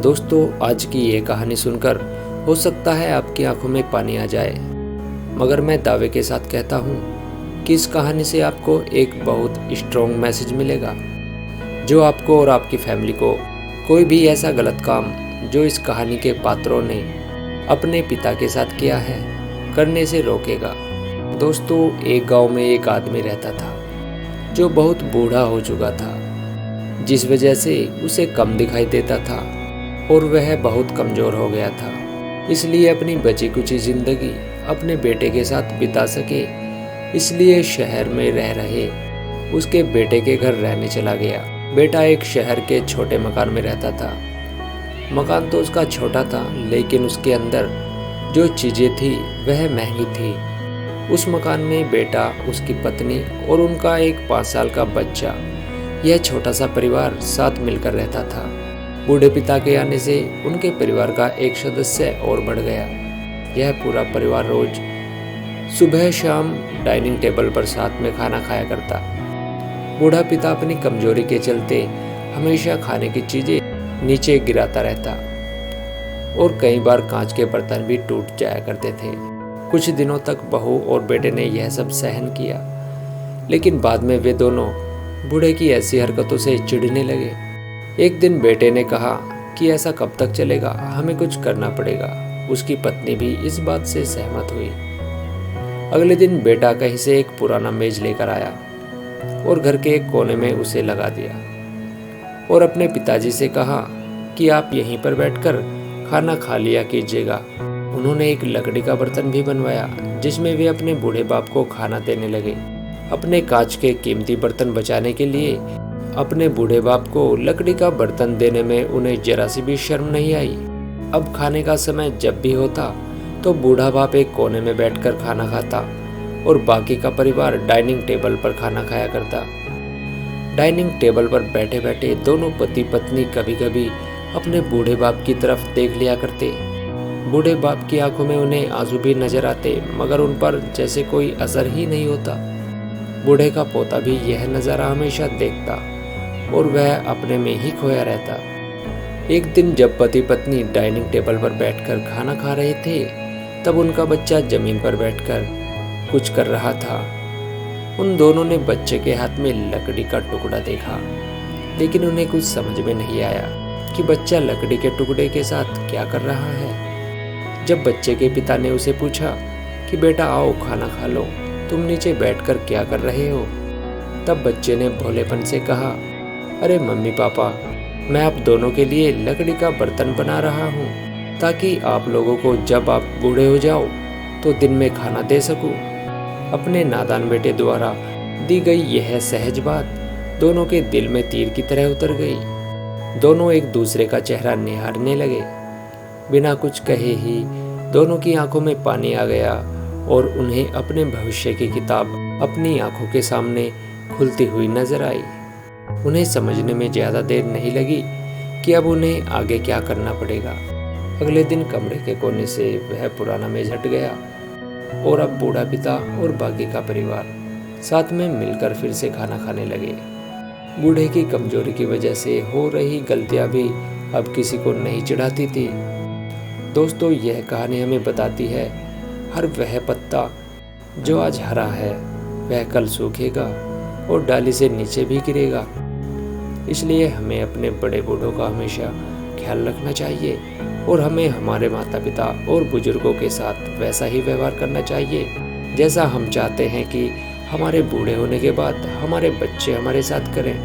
दोस्तों, आज की ये कहानी सुनकर हो सकता है आपकी आंखों में पानी आ जाए, मगर मैं दावे के साथ कहता हूँ कि इस कहानी से आपको एक बहुत स्ट्रॉन्ग मैसेज मिलेगा, जो आपको और आपकी फैमिली को कोई भी ऐसा गलत काम जो इस कहानी के पात्रों ने अपने पिता के साथ किया है करने से रोकेगा। दोस्तों, एक गांव में एक आदमी रहता था जो बहुत बूढ़ा हो चुका था, जिस वजह से उसे कम दिखाई देता था और वह बहुत कमज़ोर हो गया था। इसलिए अपनी बची कुची ज़िंदगी अपने बेटे के साथ बिता सके, इसलिए शहर में रह रहे उसके बेटे के घर रहने चला गया। बेटा एक शहर के छोटे मकान में रहता था। मकान तो उसका छोटा था, लेकिन उसके अंदर जो चीज़ें थी वह महंगी थी। उस मकान में बेटा, उसकी पत्नी और उनका एक 5 साल का बच्चा, यह छोटा सा परिवार साथ मिलकर रहता था। बूढ़े पिता के आने से उनके परिवार का एक सदस्य और बढ़ गया। यह पूरा परिवार रोज सुबह शाम डाइनिंग टेबल पर साथ में खाना खाया करता। बूढ़ा पिता अपनी कमजोरी के चलते हमेशा खाने की चीजें नीचे गिराता रहता और कई बार कांच के बर्तन भी टूट जाया करते थे। कुछ दिनों तक बहू और बेटे ने यह सब सहन किया, लेकिन बाद में वे दोनों बूढ़े की ऐसी हरकतों से चिढ़ने लगे। एक दिन बेटे ने कहा कि ऐसा कब तक चलेगा, हमें कुछ करना पड़ेगा। उसकी पत्नी भी इस बात से सहमत हुई। अगले दिन बेटा कहीं से एक पुराना मेज लेकर आया और घर के एक कोने में उसे लगा दिया और अपने पिताजी से कहा कि आप यहीं पर बैठकर खाना खा लिया कीजिएगा। उन्होंने एक लकड़ी का बर्तन भी बनवाया, जिसमें वे अपने बूढ़े बाप को खाना देने लगे। अपने कांच के कीमती बर्तन बचाने के लिए अपने बूढ़े बाप को लकड़ी का बर्तन देने में उन्हें जरा सी भी शर्म नहीं आई। अब खाने का समय जब भी होता तो बूढ़ा बाप एक कोने में बैठकर खाना खाता और बाकी का परिवार डाइनिंग टेबल पर खाना खाया करता। डाइनिंग टेबल पर बैठे बैठे दोनों पति पत्नी कभी कभी अपने बूढ़े बाप की तरफ देख लिया करते। बूढ़े बाप की आंखों में उन्हें आंसू भी नजर आते, मगर उन पर जैसे कोई असर ही नहीं होता। बूढ़े का पोता भी यह नज़ारा हमेशा देखता और वह अपने में ही खोया रहता। एक दिन जब पति पत्नी डाइनिंग टेबल पर बैठकर खाना खा रहे थे, तब उनका बच्चा जमीन पर बैठकर कुछ कर रहा था। उन दोनों ने बच्चे के हाथ में लकड़ी का टुकड़ा देखा, लेकिन उन्हें कुछ समझ में नहीं आया कि बच्चा लकड़ी के टुकड़े के साथ क्या कर रहा है। जब बच्चे के पिता ने उसे पूछा कि बेटा आओ खाना खा लो, तुम नीचे बैठकर क्या कर रहे हो, तब बच्चे ने भोलेपन से कहा, अरे मम्मी पापा, मैं आप दोनों के लिए लकड़ी का बर्तन बना रहा हूँ, ताकि आप लोगों को जब आप बूढ़े हो जाओ तो दिन में खाना दे सकूं। अपने नादान बेटे द्वारा दी गई यह सहज बात दोनों के दिल में तीर की तरह उतर गई। दोनों एक दूसरे का चेहरा निहारने लगे। बिना कुछ कहे ही दोनों की आंखों में पानी आ गया और उन्हें अपने भविष्य की किताब अपनी आंखों के सामने खुलती हुई नजर आई। उन्हें समझने में ज़्यादा देर नहीं लगी कि अब उन्हें आगे क्या करना पड़ेगा। अगले दिन कमरे के कोने से वह पुराना मेज हट गया और अब बूढ़ा पिता और बाकी का परिवार साथ में मिलकर फिर से खाना खाने लगे। बूढ़े की कमजोरी की वजह से हो रही गलतियां भी अब किसी को नहीं चिढ़ाती थी। दोस्तों, यह कहानी हमें बताती है, हर वह पत्ता जो आज हरा है वह कल सूखेगा और डाली से नीचे भी गिरेगा। इसलिए हमें अपने बड़े बूढ़ों का हमेशा ख्याल रखना चाहिए और हमें हमारे माता पिता और बुजुर्गों के साथ वैसा ही व्यवहार करना चाहिए जैसा हम चाहते हैं कि हमारे बूढ़े होने के बाद हमारे बच्चे हमारे साथ करें।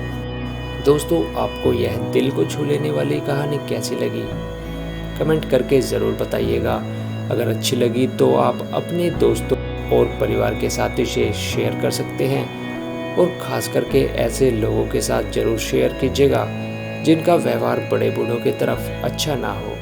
दोस्तों, आपको यह दिल को छू लेने वाली कहानी कैसी लगी, कमेंट करके ज़रूर बताइएगा। अगर अच्छी लगी तो आप अपने दोस्तों और परिवार के साथ इसे शेयर कर सकते हैं और ख़ास करके ऐसे लोगों के साथ ज़रूर शेयर कीजिएगा जिनका व्यवहार बड़े बूढ़ों की तरफ अच्छा ना हो।